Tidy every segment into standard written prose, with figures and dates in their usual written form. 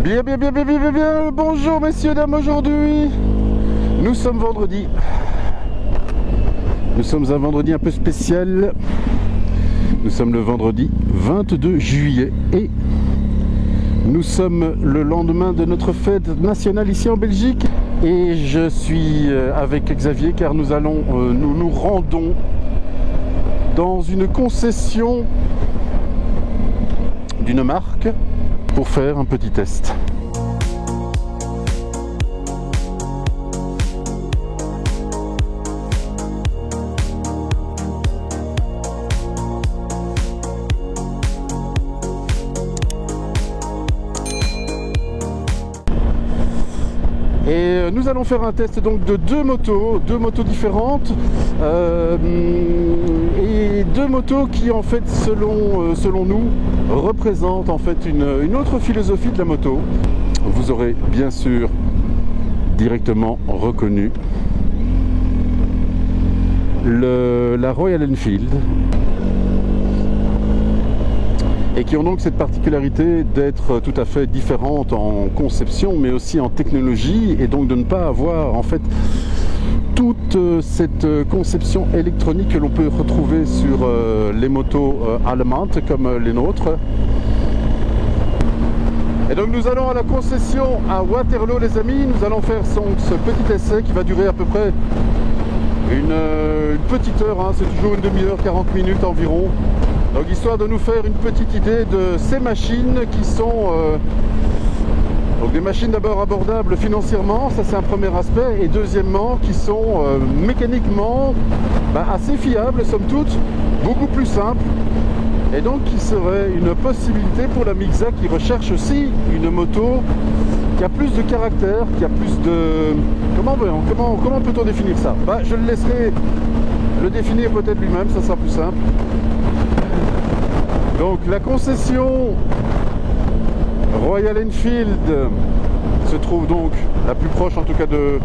Bien, bonjour messieurs, dames, aujourd'hui, nous sommes vendredi. Nous sommes un vendredi un peu spécial. Nous sommes le vendredi 22 juillet et nous sommes le lendemain de notre fête nationale ici en Belgique. Et je suis avec Xavier car nous nous rendons dans une concession d'une marque pour faire un petit test. Et nous allons faire un test donc de deux motos différentes et deux motos qui en fait selon nous représentent en fait une autre philosophie de la moto. Vous aurez bien sûr directement reconnu la Royal Enfield, et qui ont donc cette particularité d'être tout à fait différentes en conception mais aussi en technologie, et donc de ne pas avoir en fait toute cette conception électronique que l'on peut retrouver sur les motos allemandes comme les nôtres. Et donc nous allons à la concession à Waterloo les amis, nous allons faire ce petit essai qui va durer à peu près une petite heure, hein. C'est toujours une demi-heure, 40 minutes environ. Donc histoire de nous faire une petite idée de ces machines qui sont donc des machines d'abord abordables financièrement, ça c'est un premier aspect, et deuxièmement qui sont mécaniquement assez fiables somme toute, beaucoup plus simples, et donc qui serait une possibilité pour la Mixa qui recherche aussi une moto qui a plus de caractère, qui a plus de... Comment peut-on définir ça? Je le laisserai le définir peut-être lui-même, ça sera plus simple. Donc la concession Royal Enfield se trouve donc la plus proche en tout cas de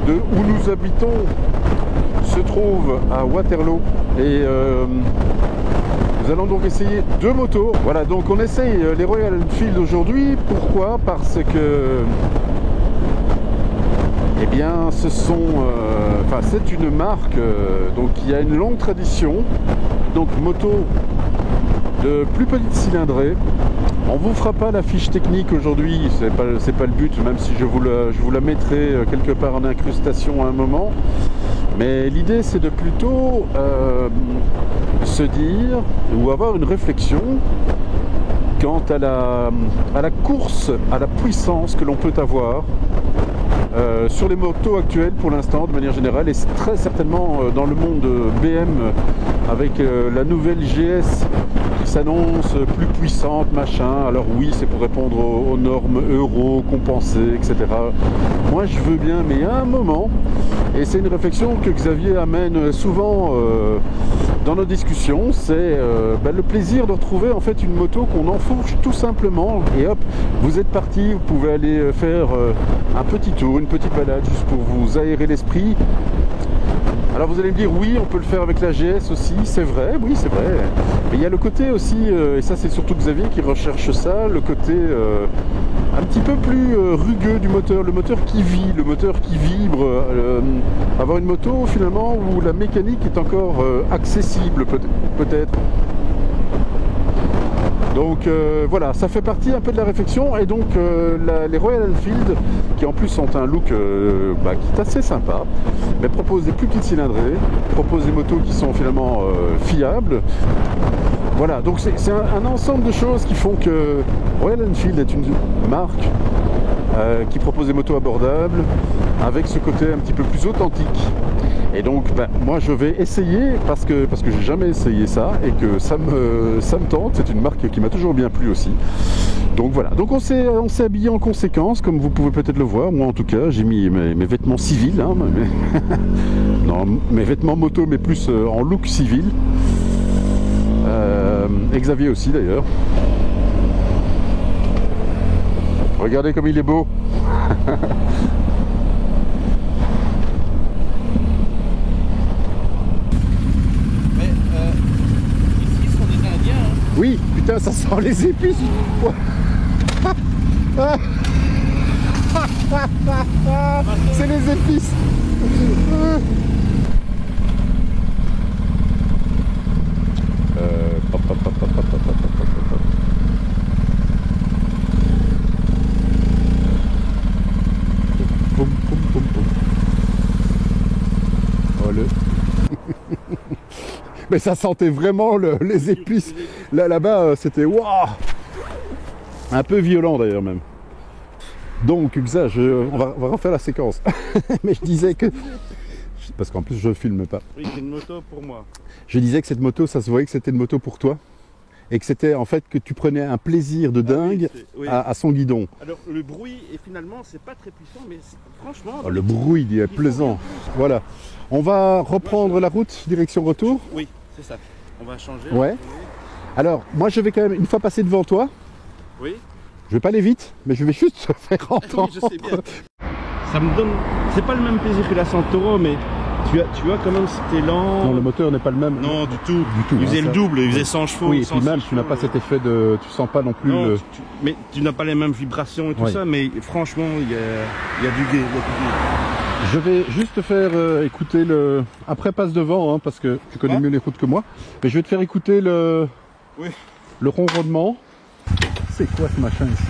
où nous habitons, se trouve à Waterloo, et nous allons donc essayer deux motos. Voilà, donc on essaye les Royal Enfield aujourd'hui. Pourquoi? Parce que eh bien ce sont c'est une marque donc qui a une longue tradition, donc moto de plus petite cylindrée. On vous fera pas la fiche technique aujourd'hui, c'est pas le but, même si je vous la mettrai quelque part en incrustation à un moment. Mais l'idée c'est de plutôt se dire ou avoir une réflexion quant à la course, à la puissance que l'on peut avoir sur les motos actuelles pour l'instant de manière générale, et très certainement dans le monde BM avec la nouvelle GS qui s'annonce plus puissante, machin. Alors oui, c'est pour répondre aux normes euro, compensées, etc. Moi je veux bien, mais à un moment, et c'est une réflexion que Xavier amène souvent dans nos discussions, c'est le plaisir de retrouver en fait une moto qu'on enfourche tout simplement, et hop, vous êtes parti, vous pouvez aller faire un petit tour, une petite balade juste pour vous aérer l'esprit. Alors vous allez me dire oui, on peut le faire avec la GS aussi, c'est vrai, oui c'est vrai. Mais il y a le côté aussi, et ça c'est surtout Xavier qui recherche ça, le côté un petit peu plus rugueux du moteur, le moteur qui vit, le moteur qui vibre, avoir une moto finalement où la mécanique est encore accessible peut-être. Donc voilà, ça fait partie un peu de la réflexion, et donc les Royal Enfield, qui en plus ont un look qui est assez sympa, mais proposent des plus petites cylindrées, proposent des motos qui sont finalement fiables. Voilà, donc c'est un ensemble de choses qui font que Royal Enfield est une marque qui propose des motos abordables, avec ce côté un petit peu plus authentique. Et donc moi je vais essayer parce que j'ai jamais essayé ça et que ça me tente. C'est une marque qui m'a toujours bien plu aussi. Donc voilà, donc on s'est habillé en conséquence, comme vous pouvez peut-être le voir. Moi en tout cas j'ai mis mes vêtements civils, hein, non, mes vêtements moto, mais plus en look civil. Xavier aussi d'ailleurs. Regardez comme il est beau. Oui, putain, ça sent les épices. C'est les épices. Poum, poum, poum, poum. Oh, le... Mais ça sentait vraiment les épices. Là-bas, c'était waouh, un peu violent d'ailleurs même. Donc, ça, on va refaire la séquence. Mais je disais que... Parce qu'en plus, je filme pas. Oui, c'est une moto pour moi. Je disais que cette moto, ça se voyait que c'était une moto pour toi. Et que c'était en fait que tu prenais un plaisir de dingue oui. à son guidon. Alors, le bruit, et finalement, c'est pas très puissant, mais franchement... Oh, le bruit, il est plaisant. Voilà. On va reprendre la route, direction retour. Oui, c'est ça. On va changer. Ouais. Alors, moi, je vais quand même, une fois passé devant toi, Oui. je vais pas aller vite, mais je vais juste te faire entendre. Oui, je sais bien. Ça me donne... C'est pas le même plaisir que la Santoro, mais tu as quand même cet élan... Non, le moteur n'est pas le même. Non, du tout. hein, Il faisait le ça. double, il faisait 100 chevaux. Oui, et puis même, tu n'as pas cet effet de... Tu sens pas non plus Non, le... mais tu n'as pas les mêmes vibrations et tout Oui. ça, mais franchement, il y a du gai. Je vais juste te faire écouter le... Après, passe devant, hein, parce que tu connais mieux les routes que moi. Mais je vais te faire écouter le... Oui. Le ronronnement. C'est quoi ce machin ici?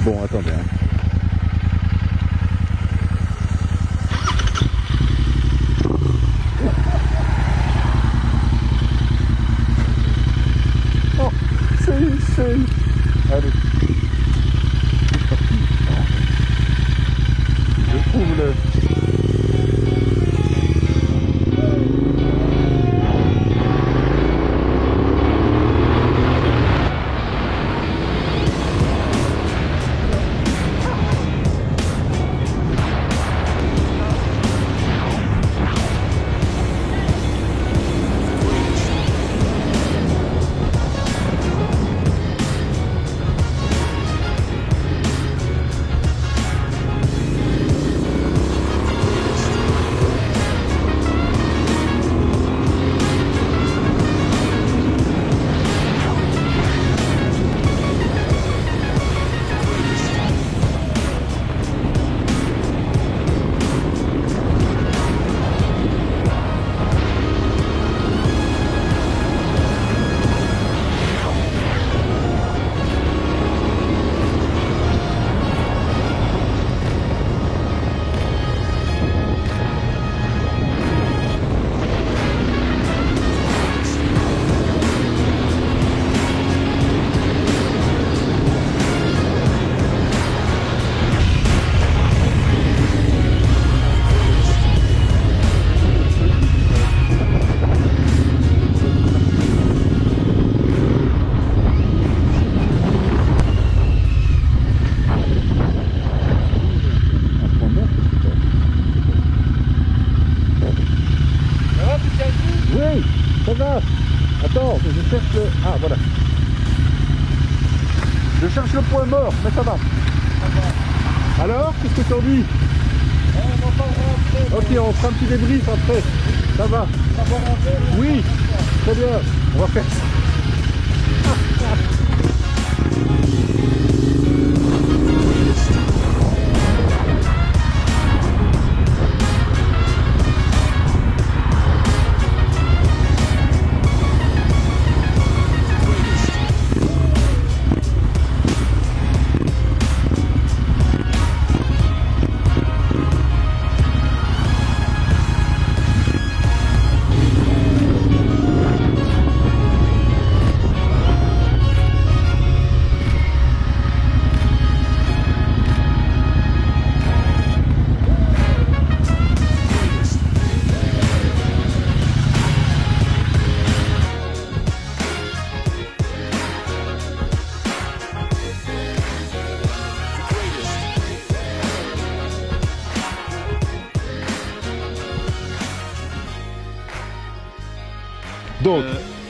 Bon, attendez. Hein. Oh, c'est une scène. Allez. C'est parti. Je trouve le... Oui, ça va. Attends, je cherche le... Ah, voilà. Je cherche le point mort, mais ça va. Alors, qu'est-ce que t'en dis? Ok, on fera un petit débrief après. Ça va. Oui, très bien. On va faire ça. Donc,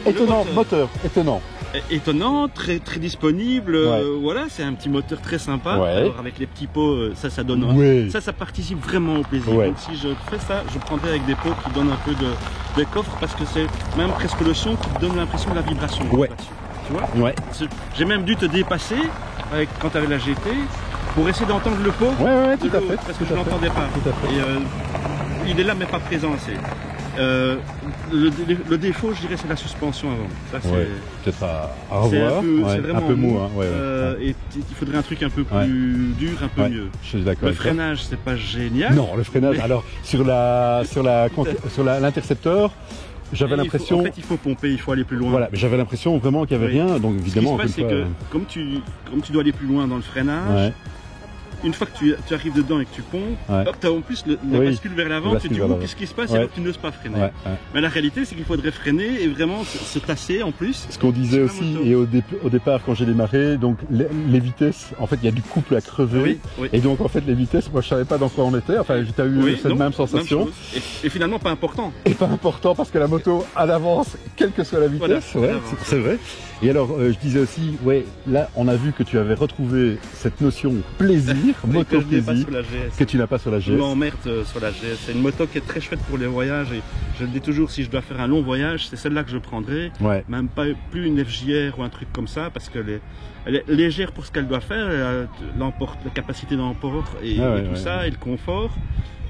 étonnant, moteur, étonnant. Étonnant, très disponible, Ouais. voilà, c'est un petit moteur très sympa. Ouais. Alors avec les petits pots, ça donne. Ouais. Ça participe vraiment au plaisir. Ouais. Donc si je fais ça, je prendrai avec des pots qui donnent un peu de coffre parce que c'est même presque le son qui te donne l'impression de la vibration. Ouais. Tu vois? Ouais. J'ai même dû te dépasser quand tu avais la GT pour essayer d'entendre le pot. Ouais, tout à fait. Parce que je ne l'entendais pas. Tout à fait. Et, il est là mais pas présent assez. Le défaut, je dirais, c'est la suspension avant. Ça, c'est peut-être à revoir. C'est vraiment un peu mou. Hein. Et il faudrait un truc un peu plus dur, un peu mieux. Je suis d'accord. Le freinage, c'est pas génial. Non, le freinage. Alors sur l'intercepteur, j'avais l'impression. En fait, il faut pomper, il faut aller plus loin. Voilà, mais j'avais l'impression vraiment qu'il n'y avait rien. Donc évidemment, ce qui se passe, c'est que comme tu dois aller plus loin dans le freinage. Une fois que tu arrives dedans et que tu pompes, hop, tu as en plus la bascule vers l'avant, tu te dis, qu'est-ce qui se passe alors que tu n'oses pas freiner. Mais la réalité, c'est qu'il faudrait freiner et vraiment se tasser en plus. Ce qu'on disait aussi, et au départ, quand j'ai démarré, donc les vitesses, en fait, il y a du couple à crever. Et donc, en fait, les vitesses, moi, je savais pas dans quoi on était. Enfin, j'ai eu cette même sensation. Et finalement, pas important. Et pas important parce que la moto, à l'avance, quelle que soit la vitesse. C'est vrai. Et alors, je disais aussi, là, on a vu que tu avais retrouvé cette notion plaisir, moto plaisir, que tu n'as pas sur la GS. Je m'emmerde sur la GS. C'est une moto qui est très chouette pour les voyages. Et je le dis toujours, si je dois faire un long voyage, c'est celle-là que je prendrai. Même pas plus une FJR ou un truc comme ça, parce qu'elle est légère pour ce qu'elle doit faire. Elle a la capacité d'emport et tout ça, et le confort.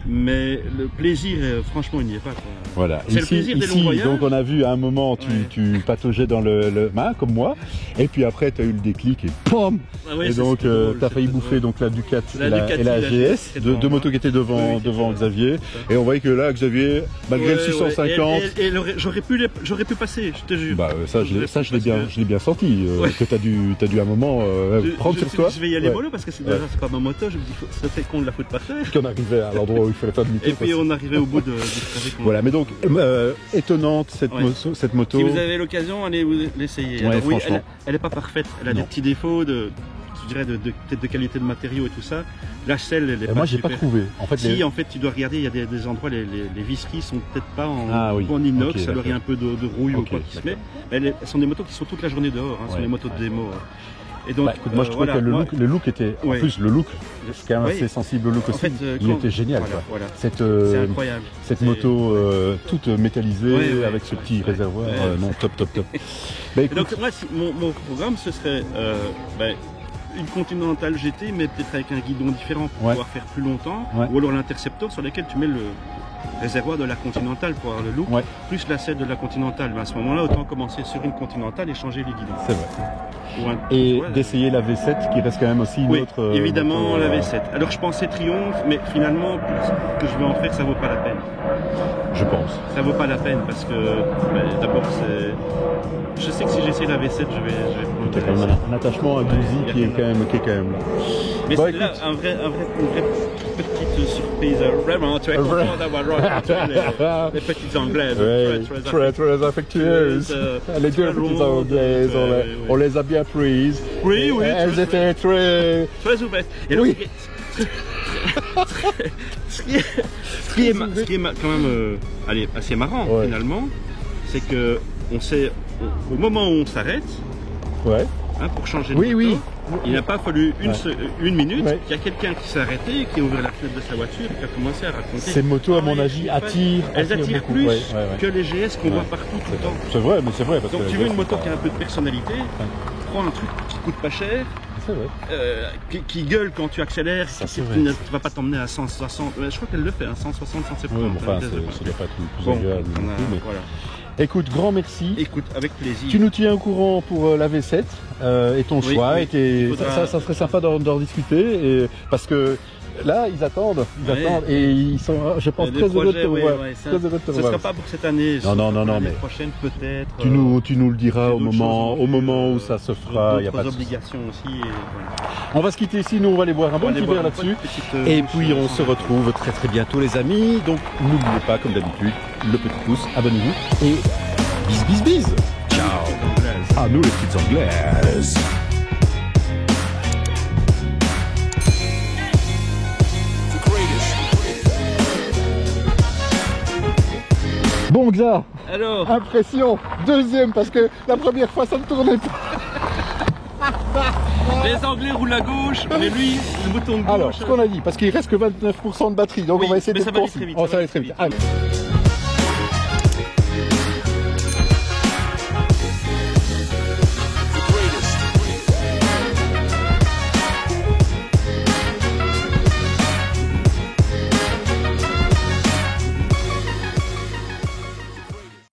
Mais le plaisir, franchement, il n'y est pas. Quoi. Voilà. C'est le plaisir des longs voyages. Donc on a vu à un moment, tu pataugeais dans le main, comme moi, et puis après tu as eu le déclic et POM et donc tu as failli bouffer donc la Ducati et la GS, deux motos qui étaient devant Xavier, et on voyait que là, Xavier, malgré le 650... Et j'aurais pu passer, je te jure. Bah ça, je l'ai bien senti, que tu as dû à un moment prendre sur toi. Je vais y aller mollo, parce que c'est pas ma moto, je me dis, ça fait con de la foutre par terre. Qu'on arrivait à l'endroit où il fallait faire demi-tour. Et puis on arrivait au bout du trajet. Voilà, mais donc étonnante cette moto. Si vous avez l'occasion, allez l'essayer. Oui, elle n'est pas parfaite, elle a des petits défauts je dirais peut-être de qualité de matériaux et tout ça. La selle, elle est pas moi j'ai pas trouvé. En fait, en fait tu dois regarder, il y a des endroits, les visseries sont peut-être pas en inox, alors il y a un peu de rouille ou quoi qui se met. Mais elles sont des motos qui sont toute la journée dehors, ce sont des motos de démo. Et donc, moi je trouvais que le look était, en plus le look, c'est quand même assez sensible au look aussi, il était génial. C'est incroyable. Cette moto toute métallisée avec ce petit réservoir, non, top. Donc moi, mon programme, ce serait une Continental GT, mais peut-être avec un guidon différent pour pouvoir faire plus longtemps, ou alors l'Interceptor sur lequel tu mets le réservoir de la Continental pour avoir le look, plus la selle de la Continental. Mais à ce moment-là, autant commencer sur une Continental et changer les guidons. C'est vrai. Et d'essayer la V7 qui reste quand même aussi une autre... évidemment la V7. Alors je pensais Triumph, mais finalement, que je vais en faire, ça vaut pas la peine. Je pense. Ça vaut pas la peine parce que d'abord c'est... Je sais que si j'essaie la V7, je vais prendre. Il y a quand même un attachement à Gouzi qui est quand même là. Mais c'est là une vraie petite surprise, vraiment très content d'avoir les petites anglaises, très affectueuses. Les deux petites anglaises, on les a bien prises. Oui, elles étaient très ouvertes. Oui. Ce qui est quand même assez marrant finalement, c'est que on sait au moment où on s'arrête, pour changer de moto, il n'a pas fallu une minute, il y a quelqu'un qui s'est arrêté, qui a ouvert la fenêtre de sa voiture et qui a commencé à raconter. Ces motos, à mon avis, elles attirent plus que les GS qu'on voit partout tout le temps. C'est vrai, mais c'est vrai. Parce donc tu veux une moto qui a un peu de personnalité, prends un truc qui coûte pas cher, qui gueule quand tu accélères, qui ne va pas t'emmener à 160, je crois qu'elle le fait, 160, 170. Enfin, ça doit pas être plus agréable. Écoute, grand merci. Écoute, avec plaisir. Tu nous tiens au courant pour la V7 et ton choix. Ça serait sympa d'en discuter parce que là, ils attendent et ils sont, je pense, très heureux de te revoir. Ce ne sera pas pour cette année. Non, l'année prochaine peut-être. Tu nous le diras au moment où ça se fera. Il y a pas de obligations aussi. On va se quitter ici, nous on va aller boire un bon petit verre là-dessus. Et puis on se retrouve très bientôt les amis. Donc n'oubliez pas, comme d'habitude, le petit pouce, abonnez-vous et bis. Ciao. À nous les petites anglaises. Bon Xa, alors, impression, deuxième parce que la première fois ça ne tournait pas. Les Anglais roulent à gauche, mais lui, le bouton de gauche... Alors, ce qu'on a dit, parce qu'il reste que 29% de batterie, donc on va essayer de... Mais ça va aller très vite. Ça va aller très vite. Allez.